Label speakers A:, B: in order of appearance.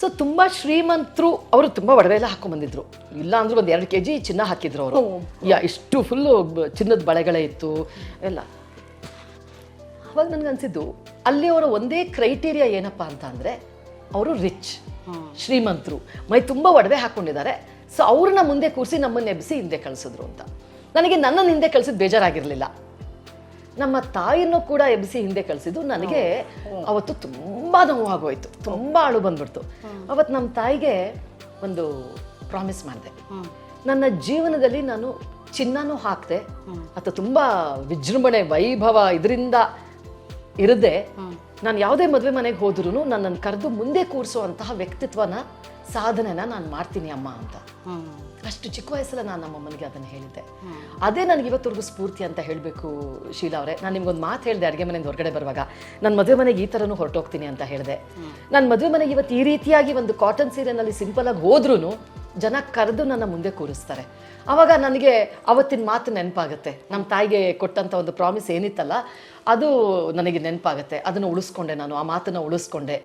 A: So ತುಂಬ ಶ್ರೀಮಂತರು, ಅವರು ತುಂಬ ಒಡವೆ ಎಲ್ಲ ಹಾಕೊಂಡ್ಬಂದಿದ್ರು. ಇಲ್ಲ ಅಂದ್ರೆ ಒಂದು 2 kg ಚಿನ್ನ ಹಾಕಿದ್ರು ಅವರು. ಇಷ್ಟು ಫುಲ್ಲು ಚಿನ್ನದ ಬಳೆಗಳೇ ಇತ್ತು ಎಲ್ಲ. ಅವಾಗ ನನಗನ್ಸಿದ್ದು ಅಲ್ಲಿ ಅವರ ಒಂದೇ ಕ್ರೈಟೀರಿಯಾ ಏನಪ್ಪ ಅಂತ ಅಂದರೆ, ಅವರು ರಿಚ್, ಶ್ರೀಮಂತರು, ಮೈ ತುಂಬ ಒಡವೆ ಹಾಕ್ಕೊಂಡಿದ್ದಾರೆ. ಸೊ ಅವ್ರನ್ನ ಮುಂದೆ ಕೂರಿಸಿ ನಮ್ಮನ್ನು ಎಬ್ಬಿಸಿ ಹಿಂದೆ ಕಳಿಸಿದ್ರು ಅಂತ. ನನಗೆ ನನ್ನನ್ನು ಹಿಂದೆ ಕಳಿಸಿದ್ದು ಬೇಜಾರಾಗಿರಲಿಲ್ಲ, ನಮ್ಮ ತಾಯಿನೂ ಕೂಡ ಎಬ್ಬಿಸಿ ಹಿಂದೆ ಕಳಿಸಿದ್ದು ನನಗೆ ಅವತ್ತು ತುಂಬ ನೋವಾಗೋಯ್ತು, ತುಂಬ ಅಳು ಬಂದ್ಬಿಡ್ತು. ಅವತ್ತು ನಮ್ಮ ತಾಯಿಗೆ ಒಂದು ಪ್ರಾಮಿಸ್ ಮಾಡಿದೆ, ನನ್ನ ಜೀವನದಲ್ಲಿ ನಾನು ಚಿನ್ನನೂ ಹಾಕ್ದೆ ಅಥವಾ ತುಂಬ ವಿಜೃಂಭಣೆ ವೈಭವ ಇದರಿಂದ ಇರದೆ ನಾನು ಯಾವುದೇ ಮದುವೆ ಮನೆಗೆ ಹೋದ್ರೂ ನನ್ನನ್ನು ಕರೆದು ಮುಂದೆ ಕೂರಿಸುವಂತಹ ವ್ಯಕ್ತಿತ್ವನ, ಸಾಧನೆನ ನಾನು ಮಾಡ್ತೀನಿ ಅಮ್ಮ ಅಂತ. ಅಷ್ಟು ಚಿಕ್ಕ ವಯಸ್ಸಲ್ಲ ನಾನು ನಮ್ಮಮ್ಮನಿಗೆ ಅದನ್ನು ಹೇಳಿದ್ದೆ. ಅದೇ ನನಗೆ ಇವತ್ತವರೆಗೂ ಸ್ಫೂರ್ತಿ ಅಂತ ಹೇಳಬೇಕು ಶೀಲಾ ಅವರೇ. ನಾನು ನಿಮ್ಗೊಂದು ಮಾತು ಹೇಳಿದೆ ಅಡುಗೆ ಮನೆಯಿಂದ ಹೊರಗಡೆ ಬರುವಾಗ, ನನ್ನ ಮದುವೆ ಮನೆಗೆ ಈ ಥರನೂ ಹೊರಟೋಗ್ತೀನಿ ಅಂತ ಹೇಳಿದೆ. ನನ್ನ ಮದುವೆ ಮನೆಗೆ ಇವತ್ತು ಈ ರೀತಿಯಾಗಿ ಒಂದು ಕಾಟನ್ ಸೀರೆನಲ್ಲಿ ಸಿಂಪಲಾಗಿ ಹೋದ್ರೂ ಜನ ಕರೆದು ನನ್ನ ಮುಂದೆ ಕೂರಿಸ್ತಾರೆ. ಆವಾಗ ನನಗೆ ಅವತ್ತಿನ ಮಾತು ನೆನಪಾಗುತ್ತೆ. ನಮ್ಮ ತಾಯಿಗೆ ಕೊಟ್ಟಂಥ ಒಂದು ಪ್ರಾಮಿಸ್ ಏನಿತ್ತಲ್ಲ, ಅದು ನನಗೆ ನೆನಪಾಗುತ್ತೆ. ಅದನ್ನು ಉಳಿಸ್ಕೊಂಡೆ, ನಾನು ಆ ಮಾತನ್ನು ಉಳಿಸ್ಕೊಂಡೆ.